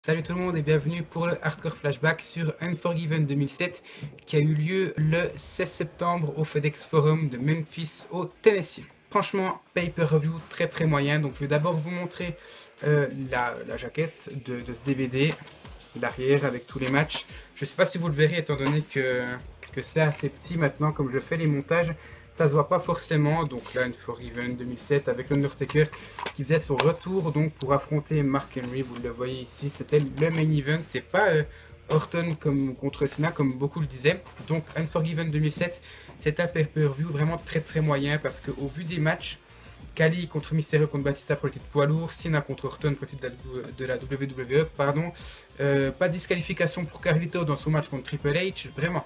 Salut tout le monde et bienvenue pour le Hardcore Flashback sur Unforgiven 2007 qui a eu lieu le 16 septembre au FedEx Forum de Memphis au Tennessee. Franchement, pay-per-view très moyen, donc je vais d'abord vous montrer la jaquette de ce DVD, l'arrière avec tous les matchs. Je ne sais pas si vous le verrez étant donné que c'est assez petit maintenant comme je fais les montages. Ça se voit pas forcément, donc là Unforgiven 2007 avec l'Undertaker qui faisait son retour donc pour affronter Mark Henry, vous le voyez ici, c'était le main event, c'est pas Orton comme contre Cena comme beaucoup le disaient. Donc Unforgiven 2007, c'est un pay-per-view vraiment très moyen parce qu'au vu des matchs, Kali contre Mysterio contre Batista pour le titre poids lourd, Cena contre Orton pour le titre de la WWE, pardon. Pas de disqualification pour Carlito dans son match contre Triple H, vraiment,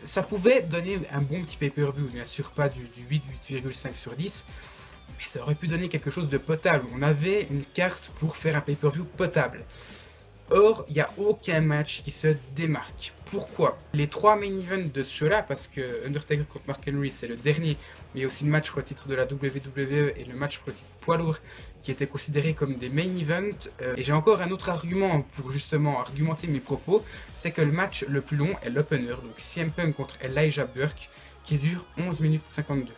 ça pouvait donner un bon petit pay-per-view, bien sûr pas du 8,5 sur 10, mais ça aurait pu donner quelque chose de potable, on avait une carte pour faire un pay-per-view potable. Or, il n'y a aucun match qui se démarque. Pourquoi? Les trois main events de ce show-là, parce que Undertaker contre Mark Henry, c'est le dernier, mais il y a aussi le match pour le titre de la WWE et le match pour le titre poids lourd, qui étaient considérés comme des main events. Et j'ai encore un autre argument pour justement argumenter mes propos, c'est que le match le plus long est l'opener, donc CM Punk contre Elijah Burke, qui dure 11 minutes 52.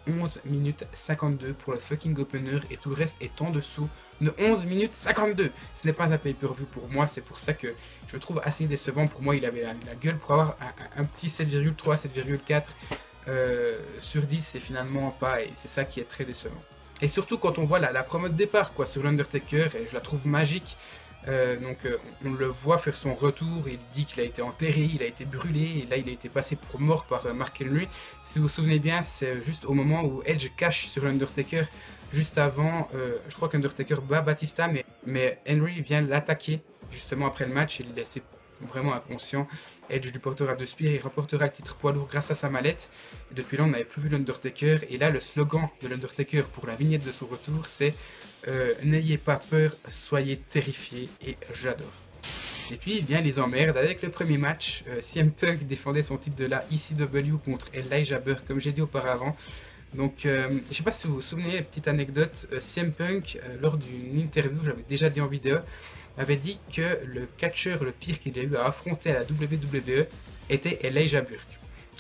11 minutes 52 pour le fucking opener et tout le reste est en dessous de 11 minutes 52. Ce n'est pas un pay-per-view pour moi, c'est pour ça que je le trouve assez décevant. Pour moi, il avait la gueule pour avoir un petit 7,3, 7,4 sur 10 et finalement pas, et c'est ça qui est très décevant. Et surtout quand on voit la promo de départ quoi, sur l'Undertaker, et je la trouve magique. On le voit faire son retour, il dit qu'il a été enterré, il a été brûlé, et là il a été passé pour mort par Mark Henry. Si vous vous souvenez bien, c'est juste au moment où Edge cache sur l'Undertaker, juste avant, je crois qu'Undertaker bat Batista, mais Henry vient l'attaquer justement après le match, et il laisse vraiment inconscient. Edge lui portera de spear, il remportera le titre poids lourd grâce à sa mallette. Et depuis là, on n'avait plus vu l'Undertaker. Et là, le slogan de l'Undertaker pour la vignette de son retour, c'est n'ayez pas peur, soyez terrifiés. Et j'adore. Et puis, il vient les emmerdes avec le premier match. CM Punk défendait son titre de la ECW contre Elijah Burke, comme j'ai dit auparavant. Donc, je ne sais pas si vous vous souvenez, petite anecdote, CM Punk, lors d'une interview, j'avais déjà dit en vidéo, avait dit que le catcheur le pire qu'il a eu à affronter à la WWE était Elijah Burke.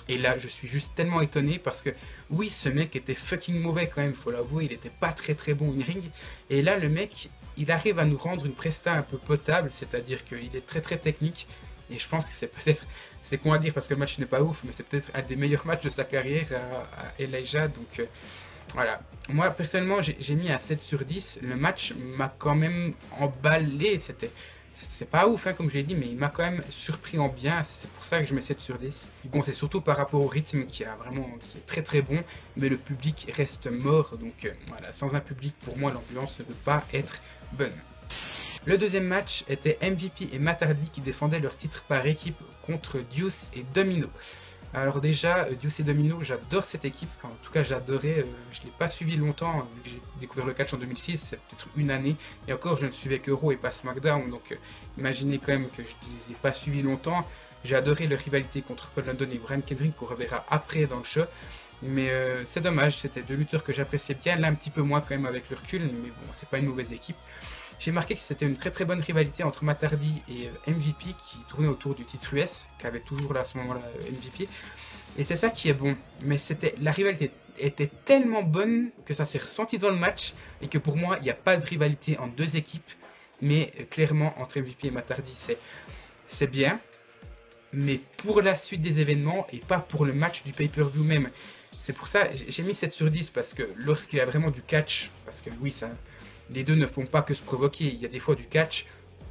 Et là, je suis juste tellement étonné parce que, oui, ce mec était fucking mauvais quand même, faut l'avouer, il était pas très bon in ring. Et là, le mec, il arrive à nous rendre une presta un peu potable, c'est-à-dire qu'il est très technique. Et je pense que c'est peut-être, c'est con à dire parce que le match n'est pas ouf, mais c'est peut-être un des meilleurs matchs de sa carrière à Elijah. Donc voilà. Moi, personnellement, j'ai mis un 7 sur 10. Le match m'a quand même emballé. C'est pas ouf, hein, comme je l'ai dit, mais il m'a quand même surpris en bien. C'est pour ça que je mets 7 sur 10. Bon, c'est surtout par rapport au rythme qui est très bon, mais le public reste mort. Donc voilà, sans un public, pour moi, l'ambiance ne peut pas être bonne. Le deuxième match était MVP et Matt Hardy qui défendaient leur titre par équipe contre Deuce et Domino. Alors déjà, Deuce et Domino, j'adore cette équipe, enfin, en tout cas j'adorais, je ne l'ai pas suivi longtemps, vu que j'ai découvert le catch en 2006, c'est peut-être une année, et encore je ne suivais que Raw et pas SmackDown, donc imaginez quand même que je ne les ai pas suivis longtemps. J'ai adoré leur rivalité contre Paul London et Brian Kendrick qu'on reverra après dans le show, mais c'est dommage, c'était deux lutteurs que j'appréciais bien, là un petit peu moins quand même avec le recul, mais bon, c'est pas une mauvaise équipe. J'ai marqué que c'était une très bonne rivalité entre Matt Hardy et MVP qui tournait autour du titre US, qui avait toujours là à ce moment-là MVP. Et c'est ça qui est bon. Mais la rivalité était tellement bonne que ça s'est ressenti dans le match et que pour moi, il n'y a pas de rivalité entre deux équipes, mais clairement entre MVP et Matt Hardy, c'est bien. Mais pour la suite des événements et pas pour le match du pay-per-view même. C'est pour ça j'ai mis 7 sur 10 parce que lorsqu'il y a vraiment du catch, parce que oui, les deux ne font pas que se provoquer, il y a des fois du catch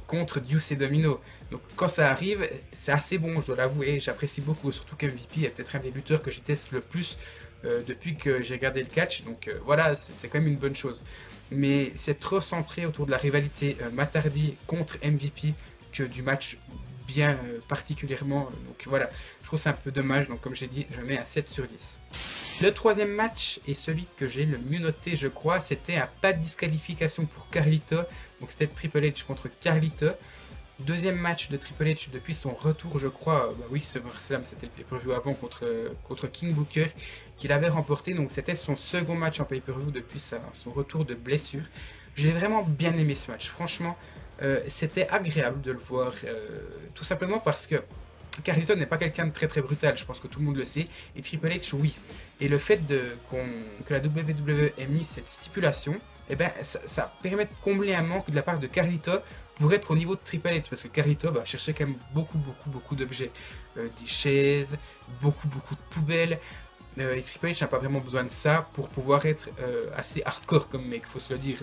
contre Deuce et Domino. Donc quand ça arrive, c'est assez bon, je dois l'avouer, j'apprécie beaucoup, surtout qu'MVP est peut-être un des lutteurs que je teste le plus depuis que j'ai regardé le catch, donc voilà, c'est quand même une bonne chose. Mais c'est trop centré autour de la rivalité Matt Hardy contre MVP que du match bien particulièrement, donc voilà, je trouve c'est un peu dommage, donc comme j'ai dit, je mets un 7 sur 10. Le troisième match, et celui que j'ai le mieux noté je crois, c'était un pas de disqualification pour Carlito, donc c'était Triple H contre Carlito. Deuxième match de Triple H depuis son retour je crois, bah oui SummerSlam c'était le pay-per-view avant contre King Booker, qu'il avait remporté, donc c'était son second match en pay-per-view depuis son retour de blessure. J'ai vraiment bien aimé ce match, franchement c'était agréable de le voir, tout simplement parce que Carlito n'est pas quelqu'un de très très brutal, je pense que tout le monde le sait, et Triple H oui. Et le fait que la WWE ait mis cette stipulation, eh ben, ça permet de combler un manque de la part de Carlito pour être au niveau de Triple H, parce que Carlito cherchait quand même beaucoup d'objets, des chaises, beaucoup de poubelles, et Triple H n'a pas vraiment besoin de ça pour pouvoir être assez hardcore comme mec, faut se le dire,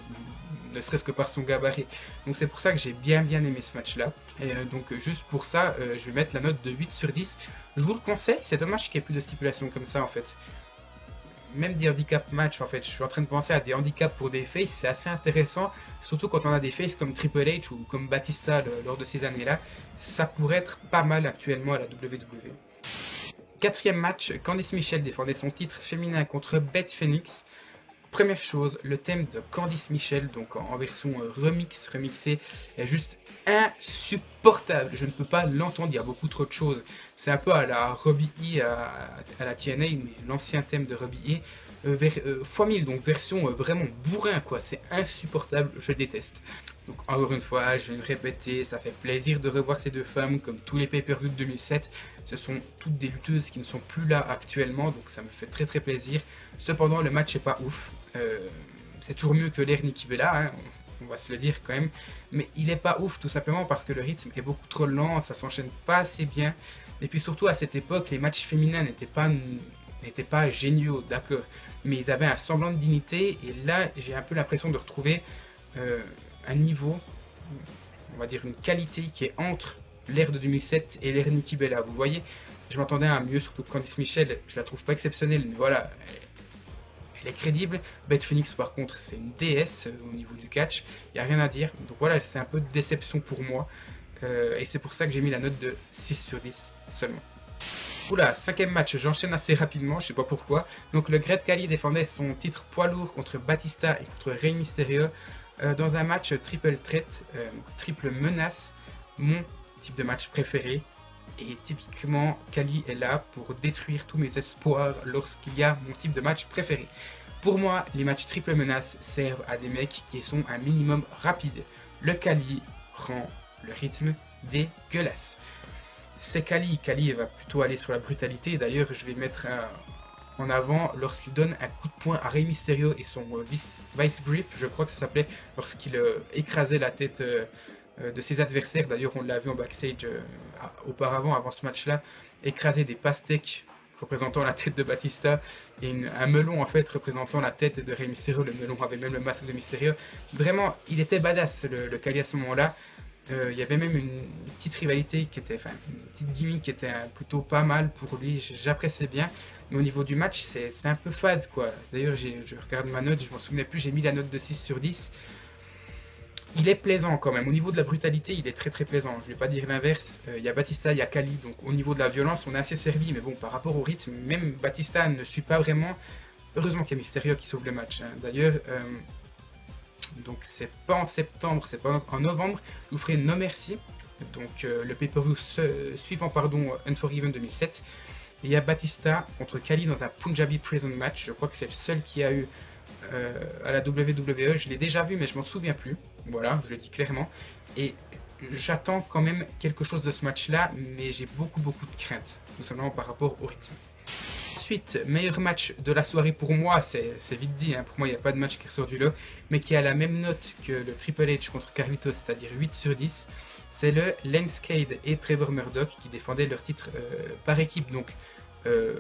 ne serait-ce que par son gabarit. Donc c'est pour ça que j'ai bien aimé ce match-là. Et donc juste pour ça, je vais mettre la note de 8 sur 10. Je vous le conseille, c'est dommage qu'il n'y ait plus de stipulation comme ça en fait. Même des handicap match en fait, je suis en train de penser à des handicaps pour des faces, c'est assez intéressant, surtout quand on a des faces comme Triple H ou comme Batista lors de ces années-là. Ça pourrait être pas mal actuellement à la WWE. Quatrième match, Candice Michelle défendait son titre féminin contre Beth Phoenix. Première chose, le thème de Candice Michelle, donc en version remixée, est juste insupportable. Je ne peux pas l'entendre, il y a beaucoup trop de choses. C'est un peu à la Robbie E, à la TNA, mais l'ancien thème de Robbie E, x1000, donc version vraiment bourrin, quoi. C'est insupportable, je déteste. Donc encore une fois, je vais me répéter, ça fait plaisir de revoir ces deux femmes, comme tous les pay-per-views de 2007. Ce sont toutes des lutteuses qui ne sont plus là actuellement, donc ça me fait très plaisir. Cependant, le match n'est pas ouf. C'est toujours mieux que l'ère Nikki Bella, hein, on va se le dire quand même. Mais il n'est pas ouf tout simplement parce que le rythme est beaucoup trop lent, ça s'enchaîne pas assez bien. Et puis surtout à cette époque, les matchs féminins n'étaient pas géniaux, d'accord. Mais ils avaient un semblant de dignité et là j'ai un peu l'impression de retrouver un niveau, on va dire une qualité qui est entre l'ère de 2007 et l'ère Nikki Bella. Vous voyez, je m'attendais à un mieux, surtout Candice Michelle, je la trouve pas exceptionnelle, mais voilà, elle est crédible. Beth Phoenix par contre c'est une déesse au niveau du catch, il n'y a rien à dire. Donc voilà, c'est un peu de déception pour moi. Et c'est pour ça que j'ai mis la note de 6 sur 10 seulement. Oula, cinquième match, j'enchaîne assez rapidement, je sais pas pourquoi. Donc le Great Khali défendait son titre poids lourd contre Batista et contre Rey Mysterio dans un match triple threat, triple menace, mon type de match préféré. Et typiquement, Khali est là pour détruire tous mes espoirs lorsqu'il y a mon type de match préféré. Pour moi, les matchs triple menace servent à des mecs qui sont un minimum rapides. Le Khali rend le rythme dégueulasse. C'est Khali va plutôt aller sur la brutalité. D'ailleurs, je vais mettre en avant lorsqu'il donne un coup de poing à Rey Mysterio et son vice grip, je crois que ça s'appelait, lorsqu'il écrasait la tête de ses adversaires. D'ailleurs, on l'a vu en backstage auparavant, avant ce match-là, écraser des pastèques représentant la tête de Batista et un melon en fait représentant la tête de Rey Mysterio. Le melon avait même le masque de Mysterio. Vraiment, il était badass le Khali à ce moment-là. Il y avait même une petite rivalité qui était, enfin une petite gimmick qui était plutôt pas mal pour lui, j'appréciais bien. Mais au niveau du match, c'est un peu fade quoi. D'ailleurs, je regarde ma note, je m'en souvenais plus, j'ai mis la note de 6 sur 10. Il est plaisant quand même, au niveau de la brutalité, il est très plaisant. Je vais pas dire l'inverse, il y a Batista, il y a Khali, donc au niveau de la violence, on est assez servi. Mais bon, par rapport au rythme, même Batista ne suit pas vraiment. Heureusement qu'il y a Mysterio qui sauve le match. Hein. D'ailleurs, donc c'est pas en septembre, c'est pas en novembre, je vous ferai No Mercy, donc le pay-per-view suivant, pardon, Unforgiven 2007. Et il y a Batista contre Khali dans un Punjabi Prison match, je crois que c'est le seul qui a eu à la WWE, je l'ai déjà vu mais je m'en souviens plus, voilà, je le dis clairement. Et j'attends quand même quelque chose de ce match-là, mais j'ai beaucoup de craintes, tout simplement par rapport au rythme. Ensuite, meilleur match de la soirée pour moi, c'est vite dit, hein, pour moi il n'y a pas de match qui ressort du lot, mais qui a la même note que le Triple H contre Carlito, c'est-à-dire 8 sur 10. C'est le Lance Cade et Trevor Murdoch qui défendaient leur titre par équipe, donc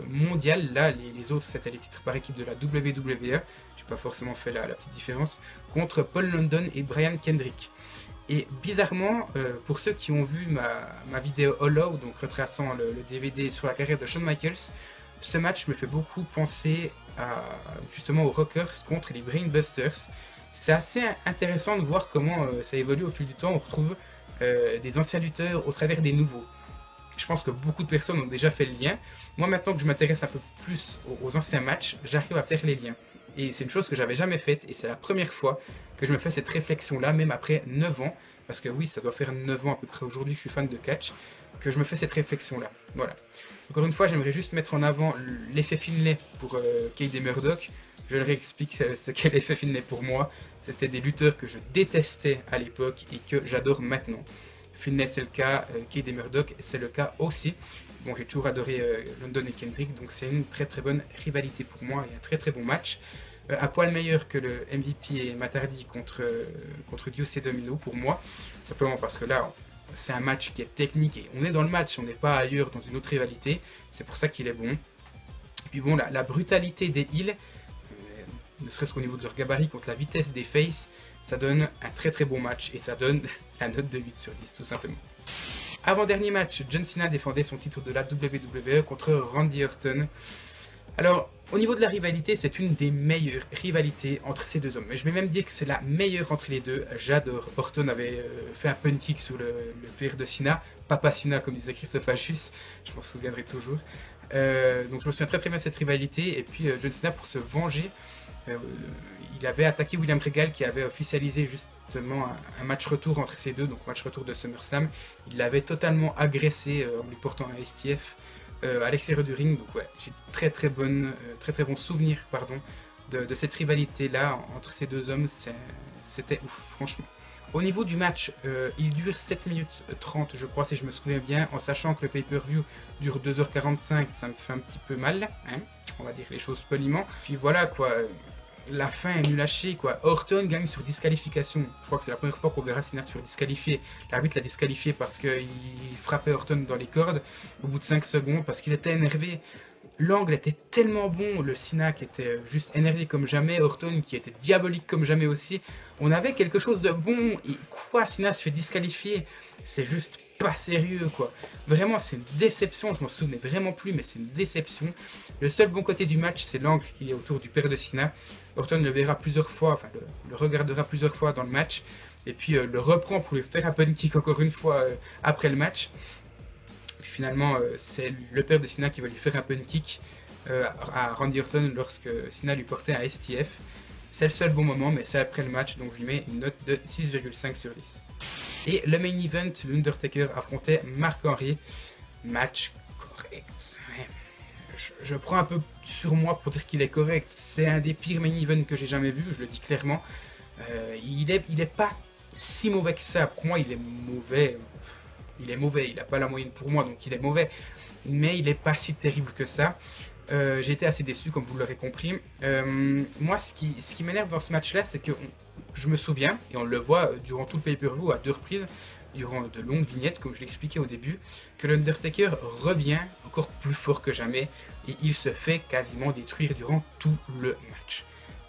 mondial. Là, les autres c'était les titres par équipe de la WWE, j'ai pas forcément fait la petite différence, contre Paul London et Brian Kendrick. Et bizarrement, pour ceux qui ont vu ma vidéo Hollow, donc retraçant le DVD sur la carrière de Shawn Michaels, ce match me fait beaucoup penser justement aux Rockers contre les Brainbusters. C'est assez intéressant de voir comment ça évolue au fil du temps. On retrouve des anciens lutteurs au travers des nouveaux. Je pense que beaucoup de personnes ont déjà fait le lien. Moi, maintenant que je m'intéresse un peu plus aux anciens matchs, j'arrive à faire les liens. Et c'est une chose que j'avais jamais faite, et c'est la première fois que je me fais cette réflexion-là, même après 9 ans, parce que oui, ça doit faire 9 ans à peu près aujourd'hui que je suis fan de catch, que je me fais cette réflexion-là. Voilà. Encore une fois, j'aimerais juste mettre en avant l'effet Finlay pour Cade et Murdoch. Je le réexplique ce qu'est l'effet Finlay pour moi. C'était des lutteurs que je détestais à l'époque et que j'adore maintenant. Finlay c'est le cas, Cade et Murdoch c'est le cas aussi. Bon, j'ai toujours adoré London et Kendrick, donc c'est une très bonne rivalité pour moi et un très bon match. Un poil meilleur que le MVP et Matardi contre Dios et Domino pour moi, simplement parce que là c'est un match qui est technique et on est dans le match, on n'est pas ailleurs dans une autre rivalité, c'est pour ça qu'il est bon. Et puis bon, la brutalité des heals, ne serait-ce qu'au niveau de leur gabarit contre la vitesse des faces, ça donne un très bon match et ça donne la note de 8 sur 10 tout simplement. Avant-dernier match, John Cena défendait son titre de la WWE contre Randy Orton. Alors, au niveau de la rivalité, c'est une des meilleures rivalités entre ces deux hommes. Je vais même dire que c'est la meilleure entre les deux. J'adore. Orton avait fait un pun kick sur le père de Cena. Papa Cena, comme disait Christophe Achus. Je m'en souviendrai toujours. Donc je me souviens très bien de cette rivalité. Et puis John Cena, pour se venger, il avait attaqué William Regal qui avait officialisé justement un match retour entre ces deux. Donc match retour de SummerSlam. Il l'avait totalement agressé en lui portant un STF. À l'extérieur du ring, donc ouais, j'ai très bon souvenir de cette rivalité là entre ces deux hommes, c'était ouf franchement. Au niveau du match, il dure 7 minutes 30 je crois si je me souviens bien, en sachant que le pay-per-view dure 2h45, ça me fait un petit peu mal, hein, on va dire les choses poliment. Puis voilà quoi, la fin est nulle à chier quoi. Orton gagne sur disqualification. Je crois que c'est la première fois qu'on verra Cena sur disqualifié. L'arbitre l'a disqualifié parce qu'il frappait Orton dans les cordes au bout de 5 secondes parce qu'il était énervé. L'angle était tellement bon, le Cena qui était juste énervé comme jamais, Orton qui était diabolique comme jamais aussi. On avait quelque chose de bon et quoi, Cena se fait disqualifier. C'est juste pas sérieux quoi. Vraiment c'est une déception, je m'en souvenais vraiment plus mais c'est une déception. Le seul bon côté du match c'est l'angle qui est autour du père de Cena. Orton le verra plusieurs fois, enfin le regardera plusieurs fois dans le match et puis le reprend pour lui faire un pun kick encore une fois après le match. Puis finalement c'est le père de Cena qui va lui faire un pun kick à Randy Orton lorsque Cena lui portait un STF. C'est le seul bon moment mais c'est après le match donc je lui mets une note de 6,5 sur 10. Et le main event, l'Undertaker affrontait Mark Henry. Match correct. Ouais. Je prends un peu sur moi pour dire qu'il est correct. C'est un des pires main events que j'ai jamais vu, je le dis clairement. Il est pas si mauvais que ça. Pour moi, il est mauvais. Il n'a pas la moyenne pour moi, donc il est mauvais. Mais il n'est pas si terrible que ça. J'ai été assez déçu, comme vous l'aurez compris. Moi, ce qui m'énerve dans ce match-là, c'est que je me souviens, et on le voit durant tout le pay-per-view à 2 reprises, durant de longues vignettes, comme je l'expliquais au début, que l'Undertaker revient encore plus fort que jamais, et il se fait quasiment détruire durant tout le match.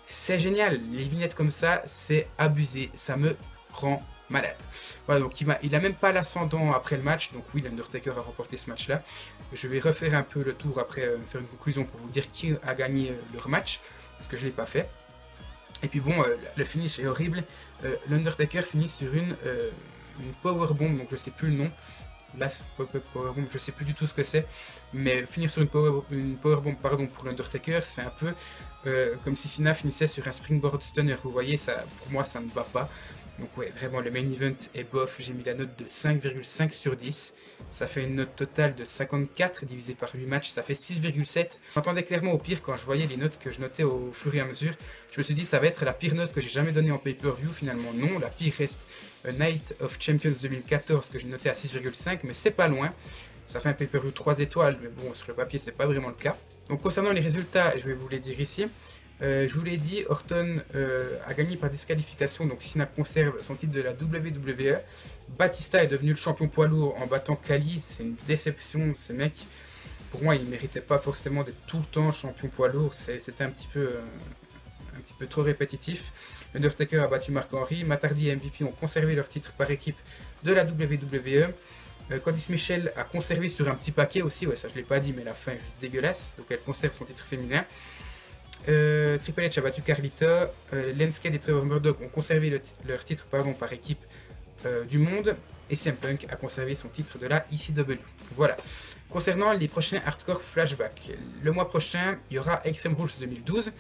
C'est génial, les vignettes comme ça, c'est abusé, ça me rend malade. Voilà, donc il a même pas l'ascendant après le match, donc oui, l'Undertaker a remporté ce match-là. Je vais refaire un peu le tour après, faire une conclusion pour vous dire qui a gagné leur match, parce que je ne l'ai pas fait. Et puis bon, le finish est horrible. L'Undertaker finit sur une powerbomb, donc je sais plus le nom. Là, powerbomb, je sais plus du tout ce que c'est. Mais finir sur une powerbomb pardon, pour l'Undertaker, c'est un peu comme si Cena finissait sur un springboard stunner. Vous voyez, ça, pour moi, ça ne va pas. Donc ouais, vraiment, le main event est bof. J'ai mis la note de 5,5 sur 10. Ça fait une note totale de 54 divisé par 8 matchs, ça fait 6,7. J'entendais clairement au pire quand je voyais les notes que je notais au fur et à mesure. Je me suis dit ça va être la pire note que j'ai jamais donnée en pay-per-view. Finalement non, la pire reste Night of Champions 2014 que j'ai noté à 6,5, mais c'est pas loin. Ça fait un pay-per-view 3 étoiles, mais bon sur le papier c'est pas vraiment le cas. Donc concernant les résultats, je vais vous les dire ici. Je vous l'ai dit, Orton a gagné par disqualification, donc Cena conserve son titre de la WWE. Batista est devenu le champion poids lourd en battant Khali, c'est une déception, ce mec. Pour moi, il ne méritait pas forcément d'être tout le temps champion poids lourd, c'était un petit peu trop répétitif. Undertaker a battu Mark Henry, Matt Hardy et MVP ont conservé leur titre par équipe de la WWE. Candice Michelle a conservé sur un petit paquet aussi, ouais ça je l'ai pas dit mais la fin est juste dégueulasse, donc elle conserve son titre féminin. Triple H a battu Carlita, Lenscade et Trevor Murdoch ont conservé leur titre par équipe du monde, et CM Punk a conservé son titre de la ECW. Voilà. Concernant les prochains Hardcore Flashback, le mois prochain, il y aura Extreme Rules 2012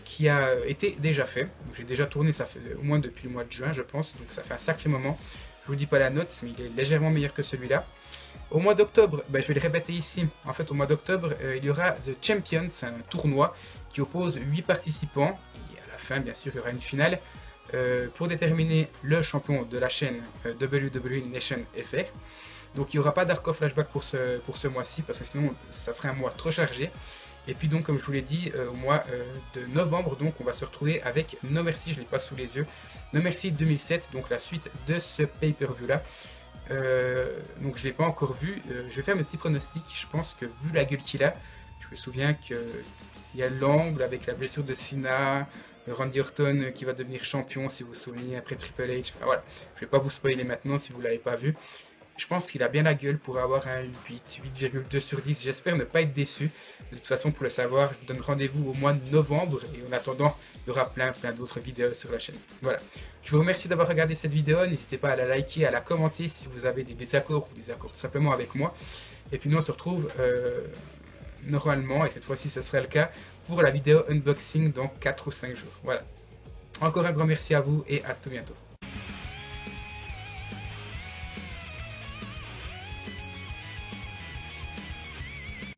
qui a été déjà fait. J'ai déjà tourné, ça fait au moins depuis le mois de juin, je pense, donc ça fait un sacré moment. Je vous dis pas la note, mais il est légèrement meilleur que celui-là. Au mois d'octobre, je vais le répéter ici. En fait, au mois d'octobre, il y aura The Champions, un tournoi qui oppose 8 participants. Et à la fin, bien sûr, il y aura une finale pour déterminer le champion de la chaîne WWE Nation FR. Donc il n'y aura pas d'hardcore flashback pour ce mois-ci, parce que sinon ça ferait un mois trop chargé. Et puis donc, comme je vous l'ai dit, au mois de novembre, donc on va se retrouver avec No Mercy, je ne l'ai pas sous les yeux, No Mercy 2007, donc la suite de ce pay-per-view là. Donc je ne l'ai pas encore vu, je vais faire mes petits pronostics. Je pense que vu la gueule qu'il a, je me souviens qu'il y a l'angle avec la blessure de Cena, Randy Orton qui va devenir champion, si vous vous souvenez, après Triple H. Enfin, voilà, je ne vais pas vous spoiler maintenant si vous ne l'avez pas vu. Je pense qu'il a bien la gueule pour avoir un 8,2 sur 10. J'espère ne pas être déçu. De toute façon, pour le savoir, je vous donne rendez-vous au mois de novembre. Et en attendant, il y aura plein d'autres vidéos sur la chaîne. Voilà. Je vous remercie d'avoir regardé cette vidéo. N'hésitez pas à la liker, à la commenter si vous avez des désaccords ou des accords tout simplement avec moi. Et puis nous, on se retrouve normalement, et cette fois-ci, ce sera le cas, pour la vidéo unboxing dans 4 ou 5 jours. Voilà. Encore un grand merci à vous et à tout bientôt.